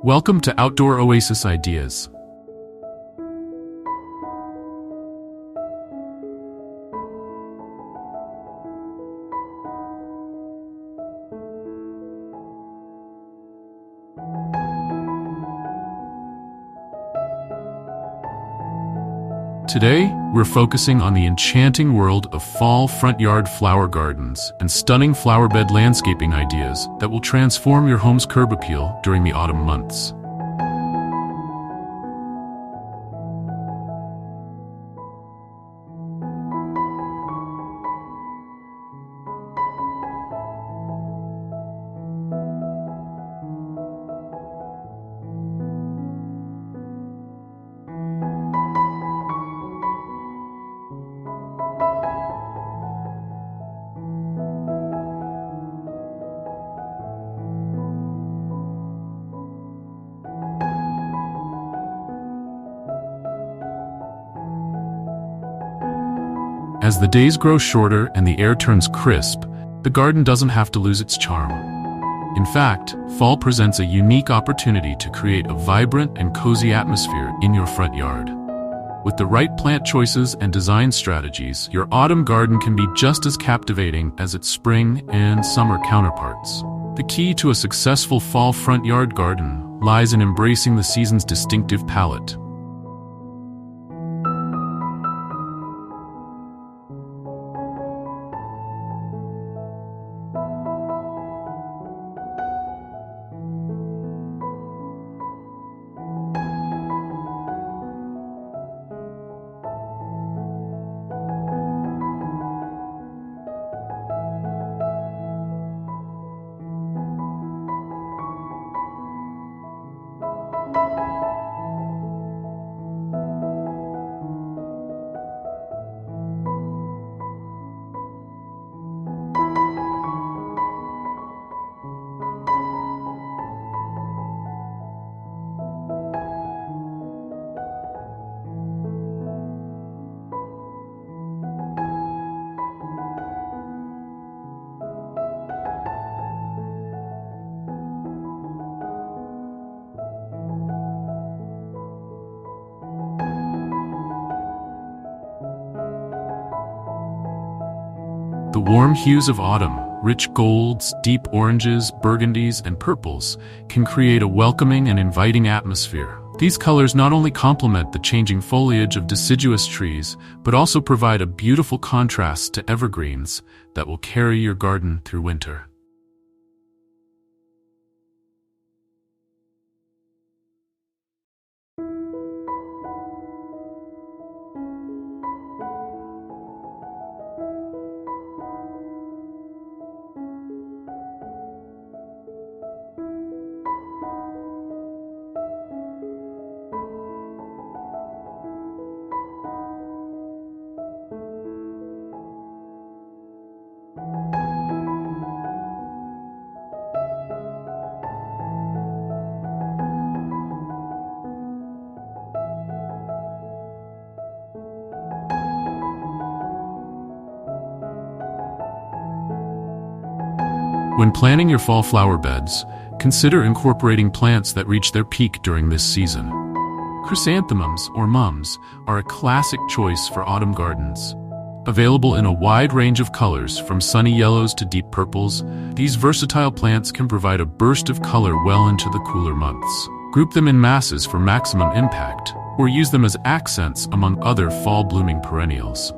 Welcome to Outdoor Oasis Ideas. Today, we're focusing on the enchanting world of fall front yard flower gardens and stunning flowerbed landscaping ideas that will transform your home's curb appeal during the autumn months. As the days grow shorter and the air turns crisp, the garden doesn't have to lose its charm. In fact, fall presents a unique opportunity to create a vibrant and cozy atmosphere in your front yard. With the right plant choices and design strategies, your autumn garden can be just as captivating as its spring and summer counterparts. The key to a successful fall front yard garden lies in embracing the season's distinctive palette. The warm hues of autumn, rich golds, deep oranges, burgundies, and purples, can create a welcoming and inviting atmosphere. These colors not only complement the changing foliage of deciduous trees, but also provide a beautiful contrast to evergreens that will carry your garden through winter. When planning your fall flower beds, consider incorporating plants that reach their peak during this season. Chrysanthemums, or mums, are a classic choice for autumn gardens. Available in a wide range of colors, from sunny yellows to deep purples, these versatile plants can provide a burst of color well into the cooler months. Group them in masses for maximum impact, or use them as accents among other fall-blooming perennials.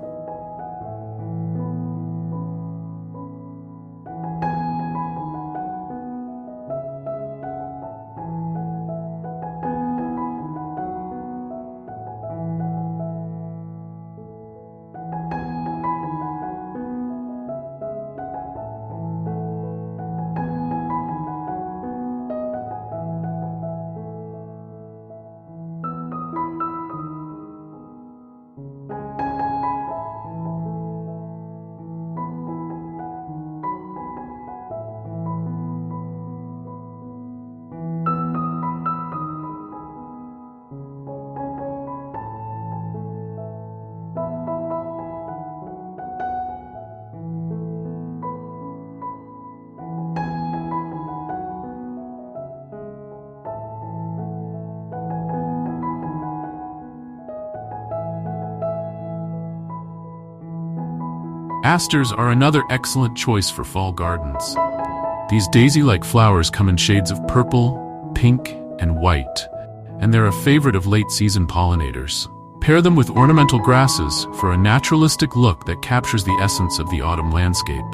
Asters are another excellent choice for fall gardens. These daisy-like flowers come in shades of purple, pink, and white, and they're a favorite of late-season pollinators. Pair them with ornamental grasses for a naturalistic look that captures the essence of the autumn landscape.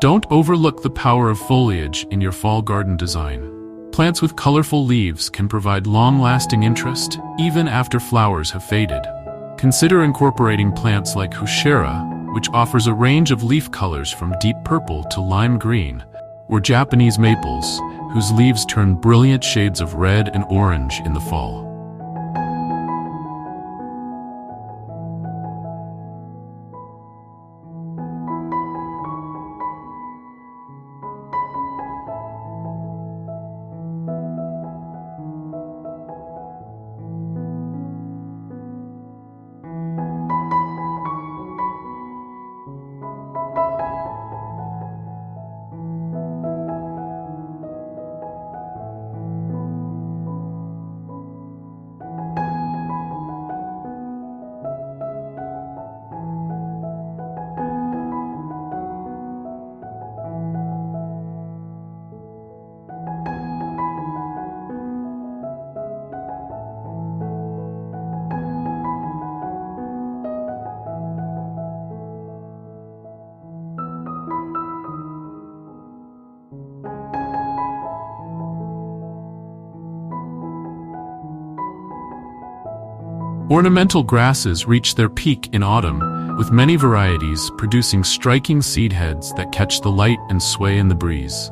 Don't overlook the power of foliage in your fall garden design. Plants with colorful leaves can provide long-lasting interest even after flowers have faded. Consider incorporating plants like Heuchera, which offers a range of leaf colors from deep purple to lime green, or Japanese maples, whose leaves turn brilliant shades of red and orange in the fall. Ornamental grasses reach their peak in autumn, with many varieties producing striking seed heads that catch the light and sway in the breeze.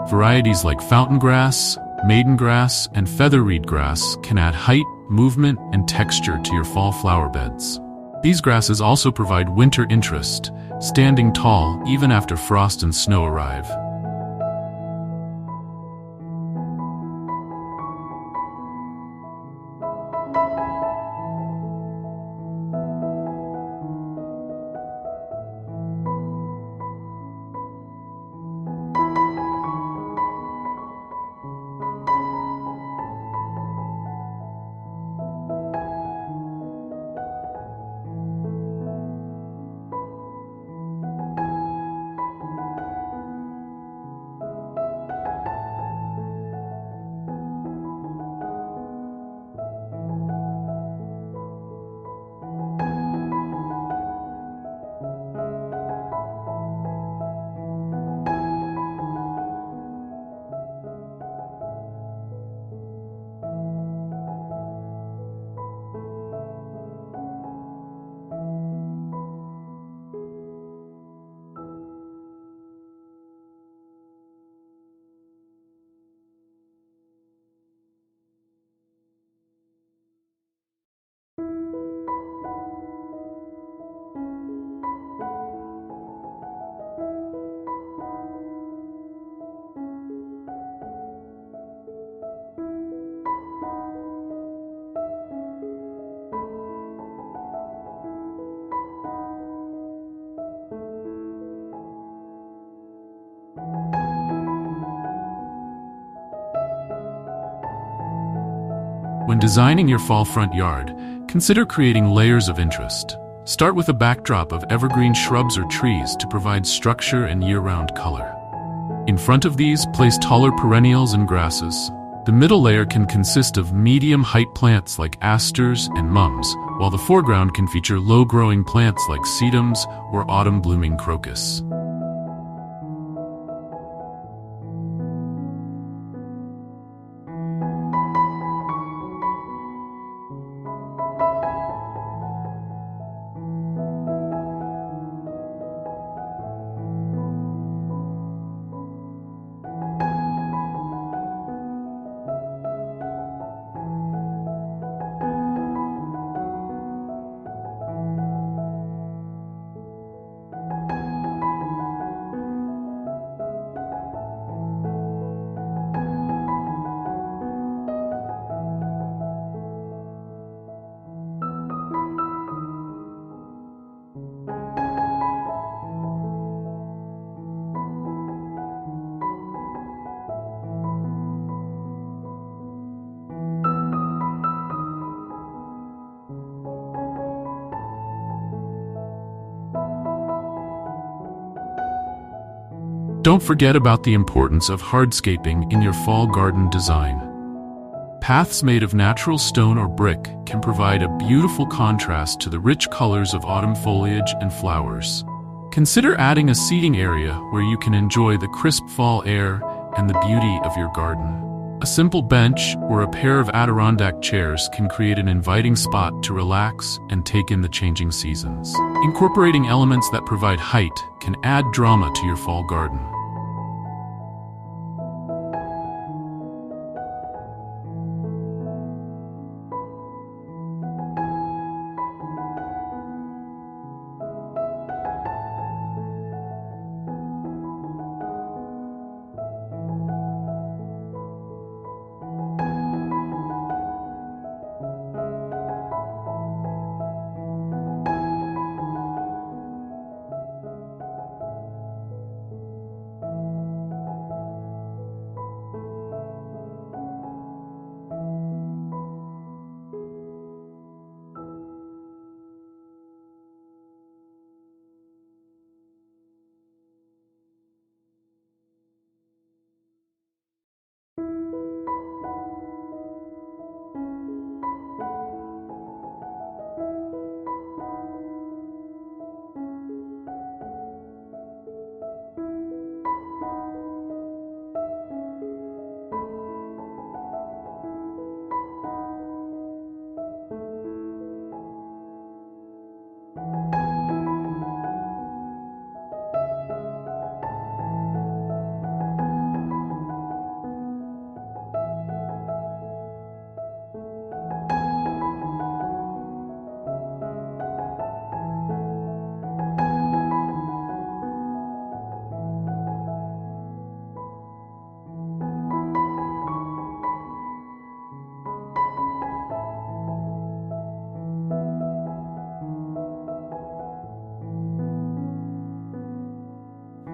Varieties like fountain grass, maiden grass, and featherreed grass can add height, movement, and texture to your fall flower beds. These grasses also provide winter interest, standing tall even after frost and snow arrive. When designing your fall front yard, consider creating layers of interest. Start with a backdrop of evergreen shrubs or trees to provide structure and year-round color. In front of these, place taller perennials and grasses. The middle layer can consist of medium-height plants like asters and mums, while the foreground can feature low-growing plants like sedums or autumn-blooming crocus. Don't forget about the importance of hardscaping in your fall garden design. Paths made of natural stone or brick can provide a beautiful contrast to the rich colors of autumn foliage and flowers. Consider adding a seating area where you can enjoy the crisp fall air and the beauty of your garden. A simple bench or a pair of Adirondack chairs can create an inviting spot to relax and take in the changing seasons. Incorporating elements that provide height can add drama to your fall garden.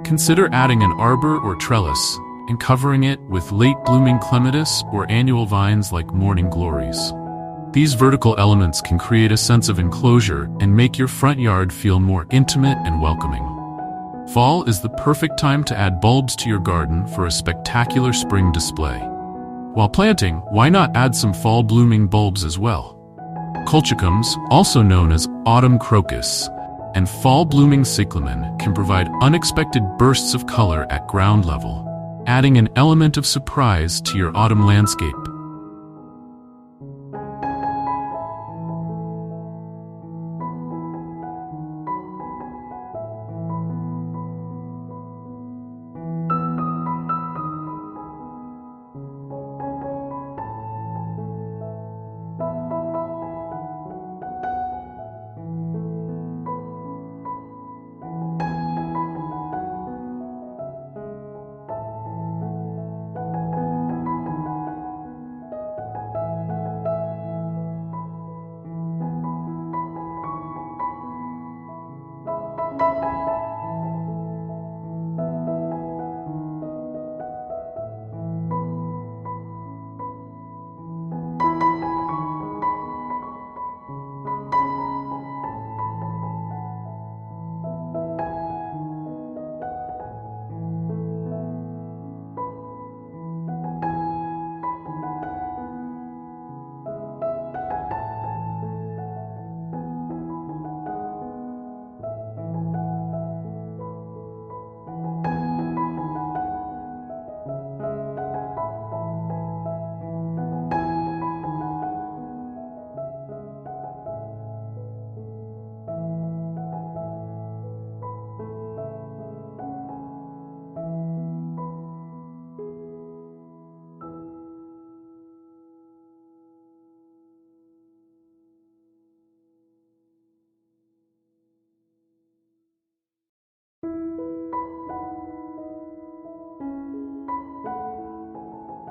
Consider adding an arbor or trellis and covering it with late-blooming clematis or annual vines like morning glories. These vertical elements can create a sense of enclosure and make your front yard feel more intimate and welcoming. Fall is the perfect time to add bulbs to your garden for a spectacular spring display. While planting, why not add some fall-blooming bulbs as well? Colchicums, also known as autumn crocus, and fall-blooming cyclamen can provide unexpected bursts of color at ground level, adding an element of surprise to your autumn landscape.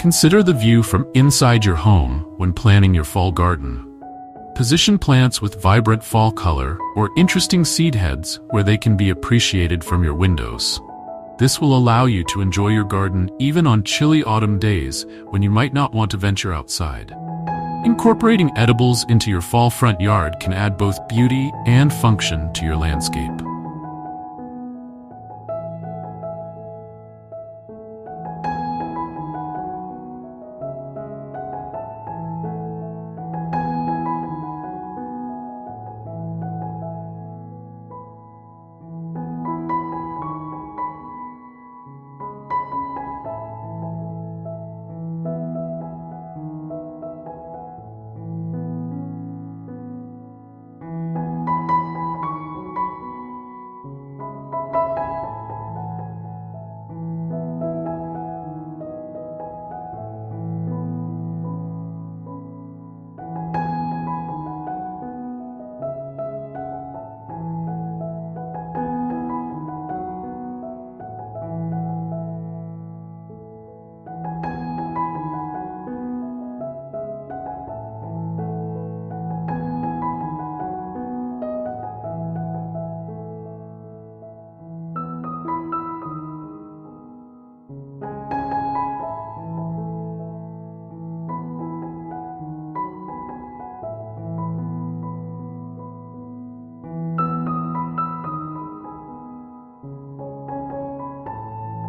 Consider the view from inside your home when planning your fall garden. Position plants with vibrant fall color or interesting seed heads where they can be appreciated from your windows. This will allow you to enjoy your garden even on chilly autumn days when you might not want to venture outside. Incorporating edibles into your fall front yard can add both beauty and function to your landscape.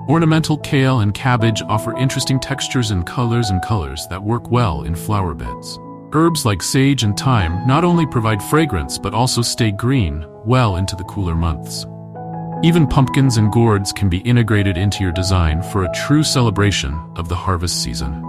Ornamental kale and cabbage offer interesting textures and colors that work well in flower beds. Herbs like sage and thyme not only provide fragrance but also stay green well into the cooler months. Even pumpkins and gourds can be integrated into your design for a true celebration of the harvest season.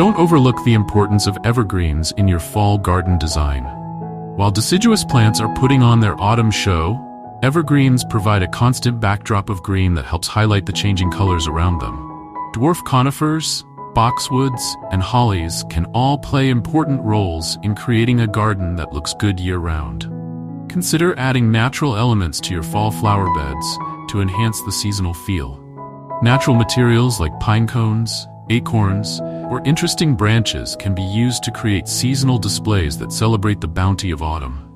Don't overlook the importance of evergreens in your fall garden design. While deciduous plants are putting on their autumn show, evergreens provide a constant backdrop of green that helps highlight the changing colors around them. Dwarf conifers, boxwoods, and hollies can all play important roles in creating a garden that looks good year-round. Consider adding natural elements to your fall flower beds to enhance the seasonal feel. Natural materials like pine cones, acorns, or interesting branches can be used to create seasonal displays that celebrate the bounty of autumn.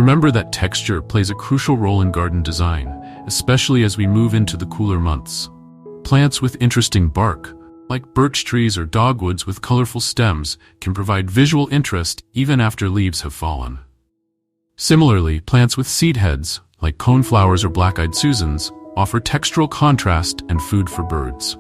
Remember that texture plays a crucial role in garden design, especially as we move into the cooler months. Plants with interesting bark, like birch trees or dogwoods with colorful stems, can provide visual interest even after leaves have fallen. Similarly, plants with seed heads, like coneflowers or black-eyed Susans, offer textural contrast and food for birds.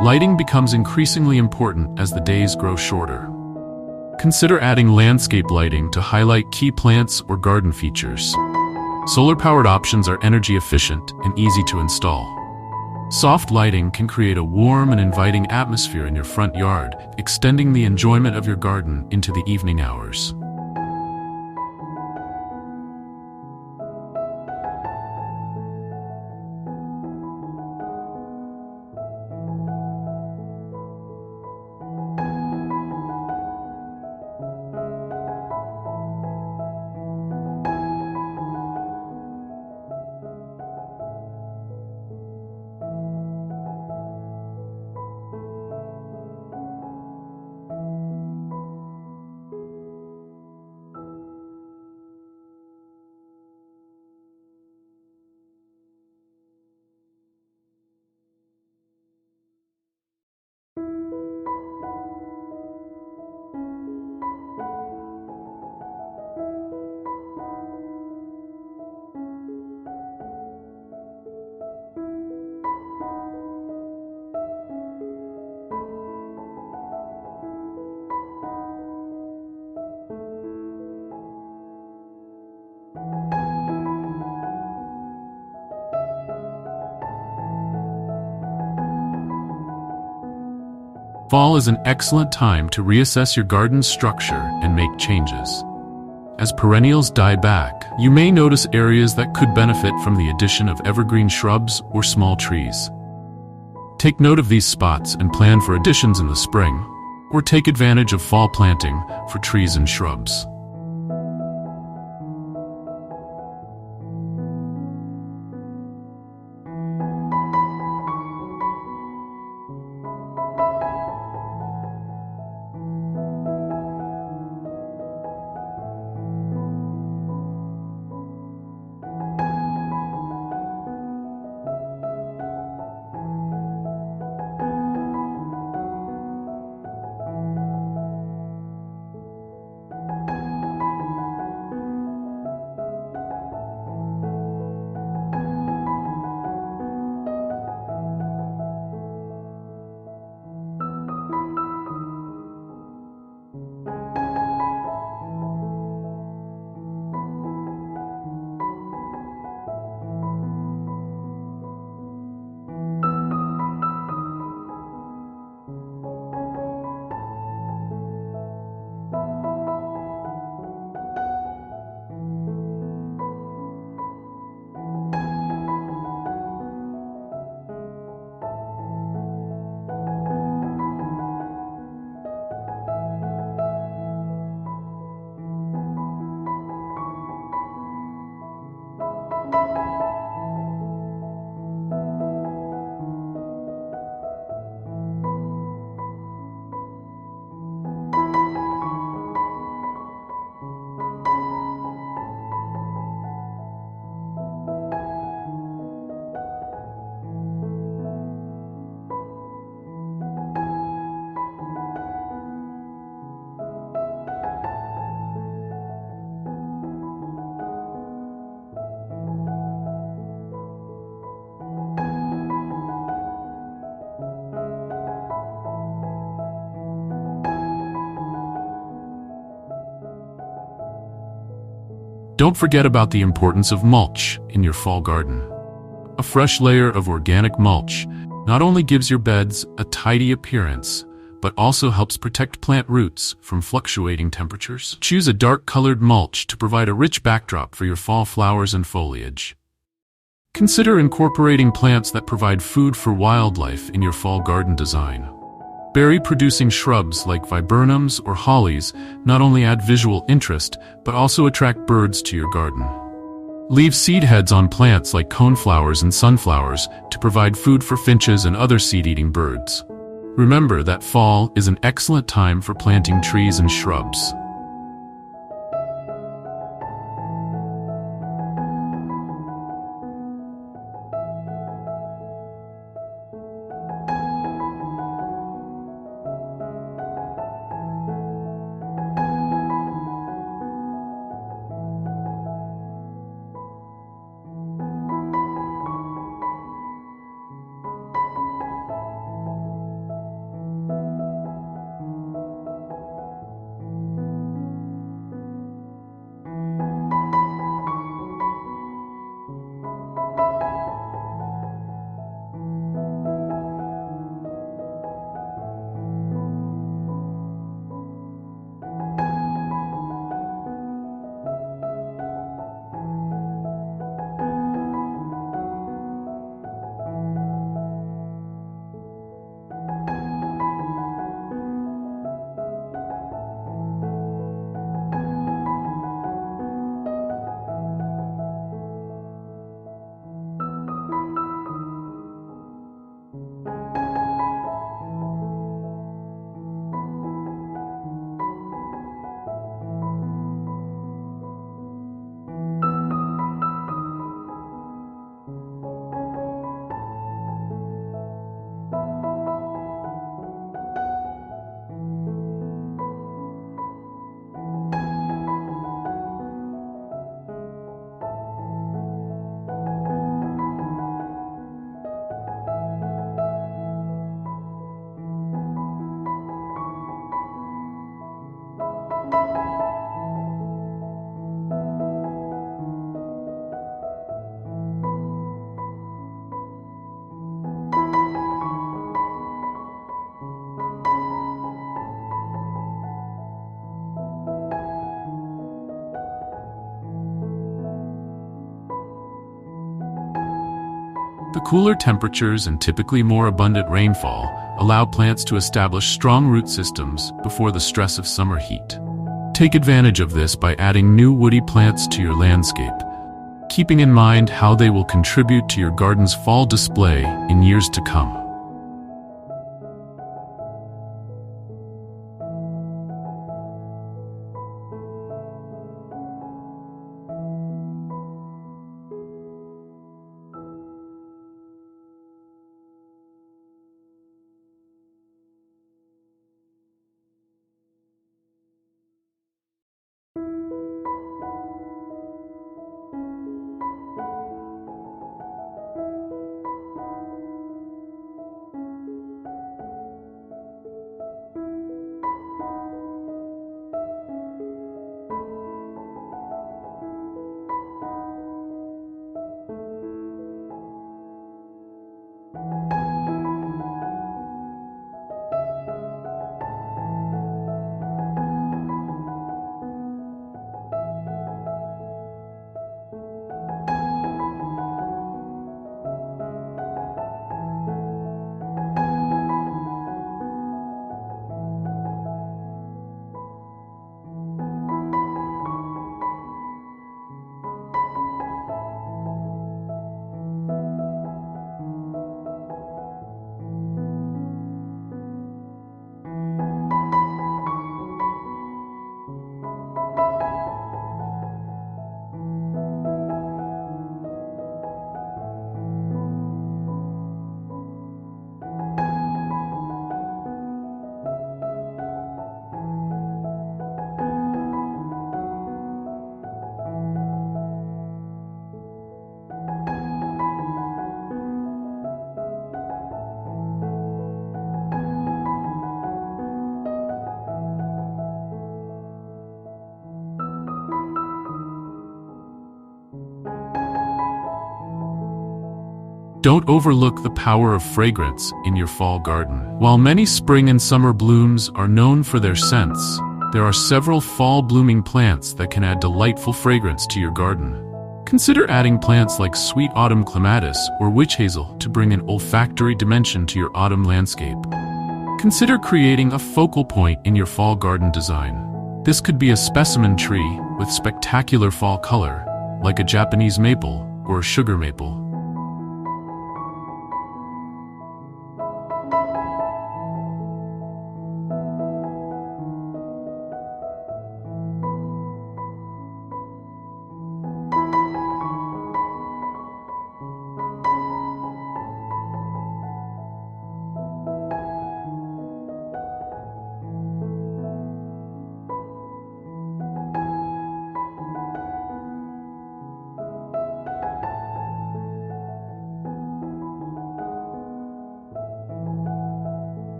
Lighting becomes increasingly important as the days grow shorter. Consider adding landscape lighting to highlight key plants or garden features. Solar-powered options are energy efficient and easy to install. Soft lighting can create a warm and inviting atmosphere in your front yard, extending the enjoyment of your garden into the evening hours. Fall is an excellent time to reassess your garden's structure and make changes. As perennials die back, you may notice areas that could benefit from the addition of evergreen shrubs or small trees. Take note of these spots and plan for additions in the spring, or take advantage of fall planting for trees and shrubs. Don't forget about the importance of mulch in your fall garden. A fresh layer of organic mulch not only gives your beds a tidy appearance, but also helps protect plant roots from fluctuating temperatures. Choose a dark-colored mulch to provide a rich backdrop for your fall flowers and foliage. Consider incorporating plants that provide food for wildlife in your fall garden design. Berry-producing shrubs like viburnums or hollies not only add visual interest, but also attract birds to your garden. Leave seed heads on plants like coneflowers and sunflowers to provide food for finches and other seed-eating birds. Remember that fall is an excellent time for planting trees and shrubs. The cooler temperatures and typically more abundant rainfall allow plants to establish strong root systems before the stress of summer heat. Take advantage of this by adding new woody plants to your landscape, keeping in mind how they will contribute to your garden's fall display in years to come. Don't overlook the power of fragrance in your fall garden. While many spring and summer blooms are known for their scents, there are several fall blooming plants that can add delightful fragrance to your garden. Consider adding plants like sweet autumn clematis or witch hazel to bring an olfactory dimension to your autumn landscape. Consider creating a focal point in your fall garden design. This could be a specimen tree with spectacular fall color, like a Japanese maple or a sugar maple.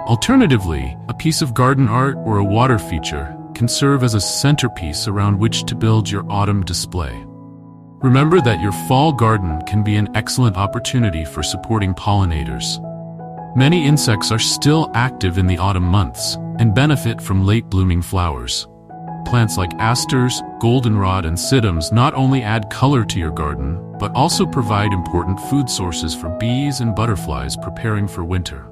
Alternatively, a piece of garden art or a water feature can serve as a centerpiece around which to build your autumn display. Remember that your fall garden can be an excellent opportunity for supporting pollinators. Many insects are still active in the autumn months and benefit from late-blooming flowers. Plants like asters, goldenrod, and sedums not only add color to your garden, but also provide important food sources for bees and butterflies preparing for winter.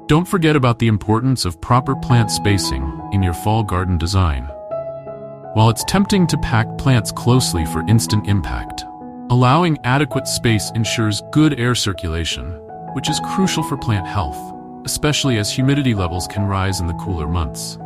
Don't forget about the importance of proper plant spacing in your fall garden design. While it's tempting to pack plants closely for instant impact, allowing adequate space ensures good air circulation, which is crucial for plant health, especially as humidity levels can rise in the cooler months.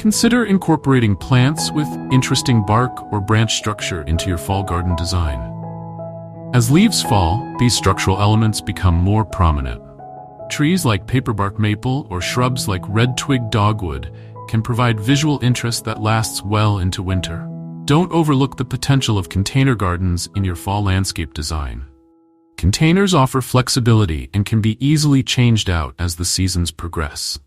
Consider incorporating plants with interesting bark or branch structure into your fall garden design. As leaves fall, these structural elements become more prominent. Trees like paperbark maple or shrubs like red-twig dogwood can provide visual interest that lasts well into winter. Don't overlook the potential of container gardens in your fall landscape design. Containers offer flexibility and can be easily changed out as the seasons progress.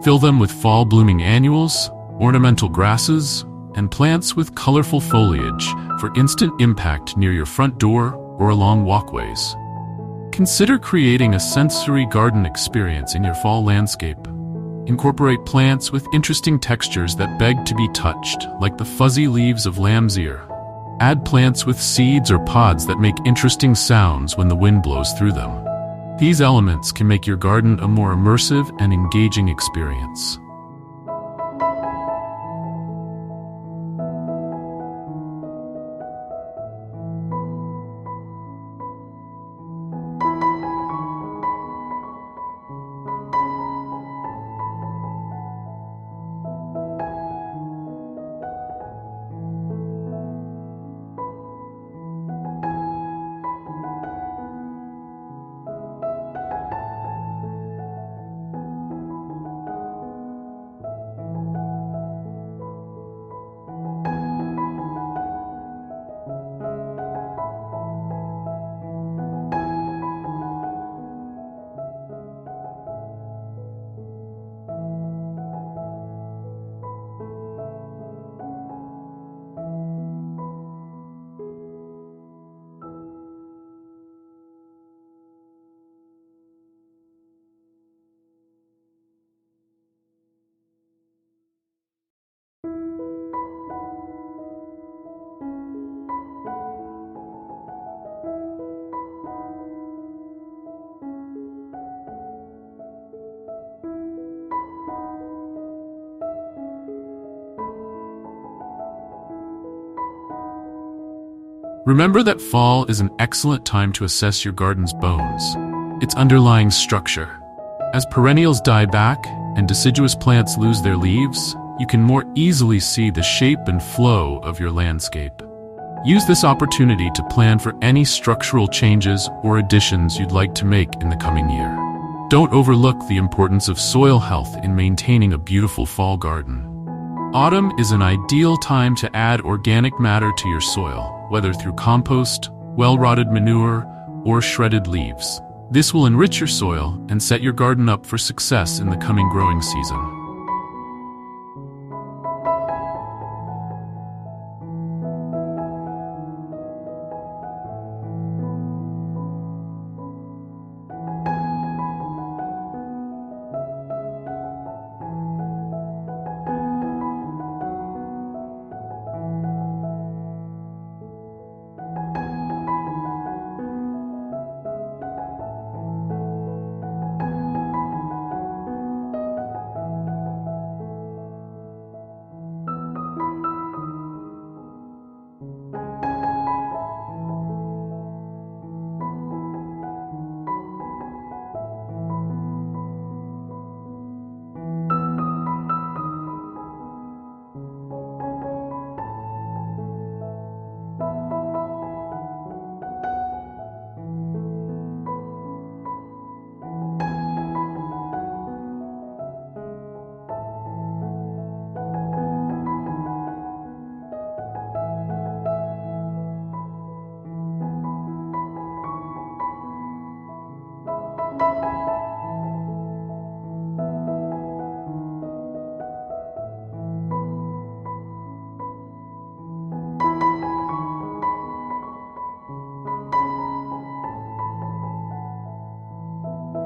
Fill them with fall-blooming annuals, ornamental grasses, and plants with colorful foliage for instant impact near your front door or along walkways. Consider creating a sensory garden experience in your fall landscape. Incorporate plants with interesting textures that beg to be touched, like the fuzzy leaves of lamb's ear. Add plants with seeds or pods that make interesting sounds when the wind blows through them. These elements can make your garden a more immersive and engaging experience. Remember that fall is an excellent time to assess your garden's bones, its underlying structure. As perennials die back and deciduous plants lose their leaves, you can more easily see the shape and flow of your landscape. Use this opportunity to plan for any structural changes or additions you'd like to make in the coming year. Don't overlook the importance of soil health in maintaining a beautiful fall garden. Autumn is an ideal time to add organic matter to your soil, whether through compost, well-rotted manure, or shredded leaves. This will enrich your soil and set your garden up for success in the coming growing season.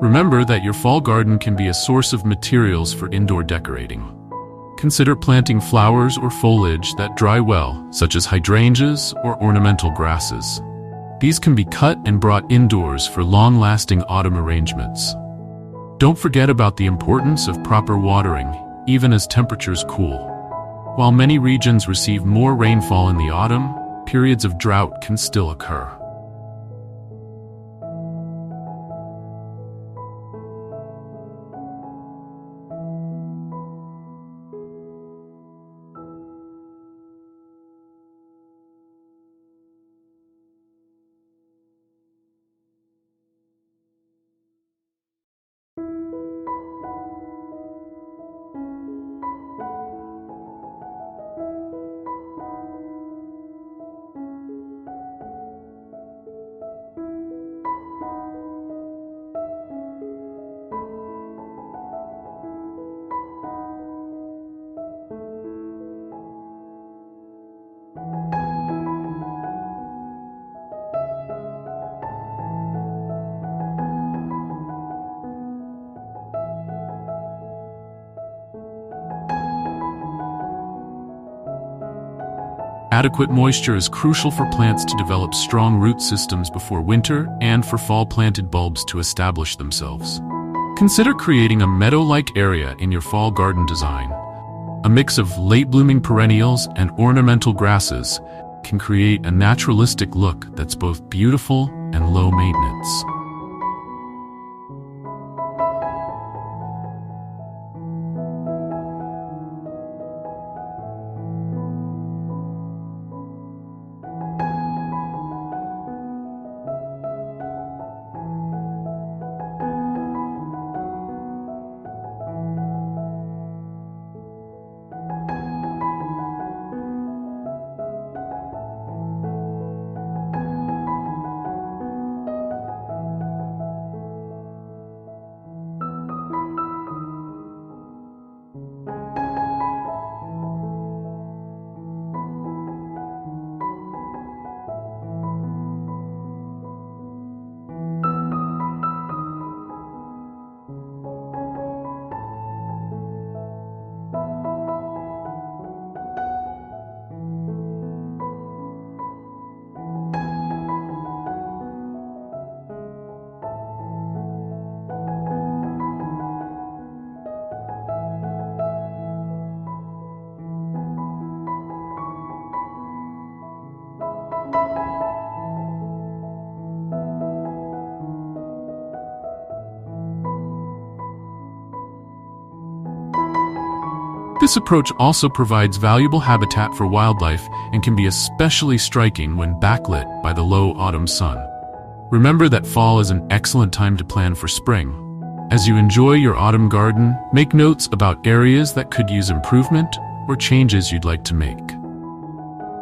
Remember that your fall garden can be a source of materials for indoor decorating. Consider planting flowers or foliage that dry well, such as hydrangeas or ornamental grasses. These can be cut and brought indoors for long-lasting autumn arrangements. Don't forget about the importance of proper watering, even as temperatures cool. While many regions receive more rainfall in the autumn, periods of drought can still occur. Adequate moisture is crucial for plants to develop strong root systems before winter and for fall-planted bulbs to establish themselves. Consider creating a meadow-like area in your fall garden design. A mix of late-blooming perennials and ornamental grasses can create a naturalistic look that's both beautiful and low maintenance. This approach also provides valuable habitat for wildlife and can be especially striking when backlit by the low autumn sun. Remember that fall is an excellent time to plan for spring. As you enjoy your autumn garden, make notes about areas that could use improvement or changes you'd like to make.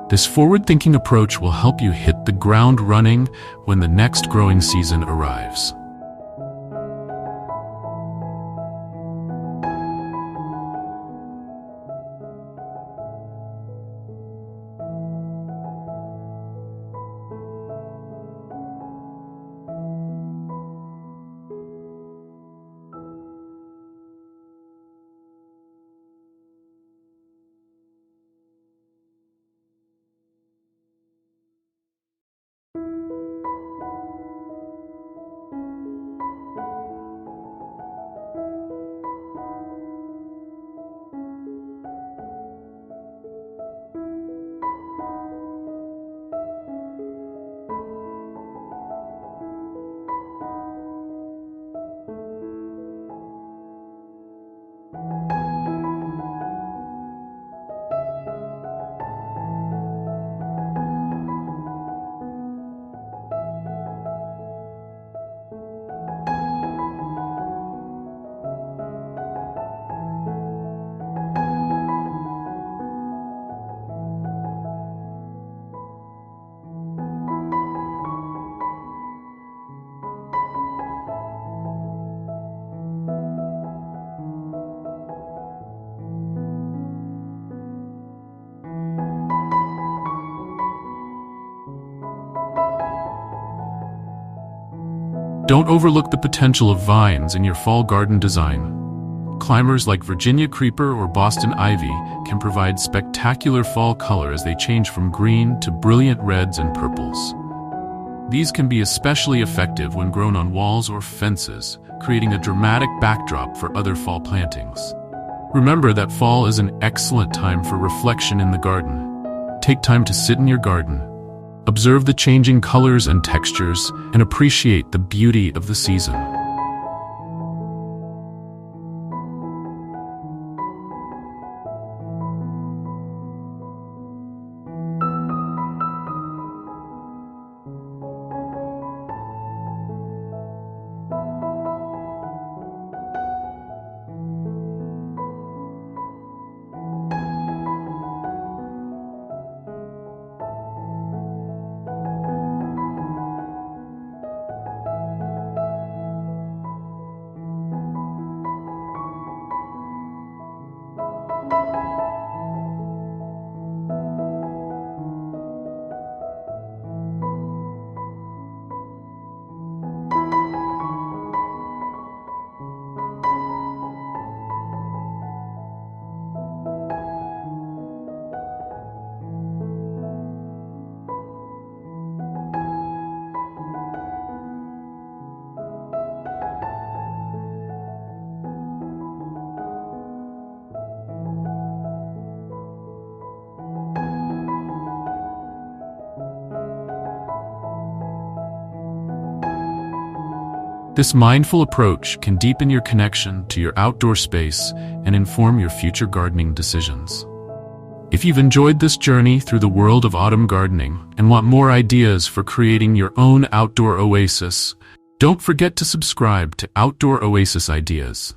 This forward-thinking approach will help you hit the ground running when the next growing season arrives. Don't overlook the potential of vines in your fall garden design. Climbers like Virginia creeper or Boston ivy can provide spectacular fall color as they change from green to brilliant reds and purples. These can be especially effective when grown on walls or fences, creating a dramatic backdrop for other fall plantings. Remember that fall is an excellent time for reflection in the garden. Take time to sit in your garden, observe the changing colors and textures, and appreciate the beauty of the season. This mindful approach can deepen your connection to your outdoor space and inform your future gardening decisions. If you've enjoyed this journey through the world of autumn gardening and want more ideas for creating your own outdoor oasis, don't forget to subscribe to Outdoor Oasis Ideas.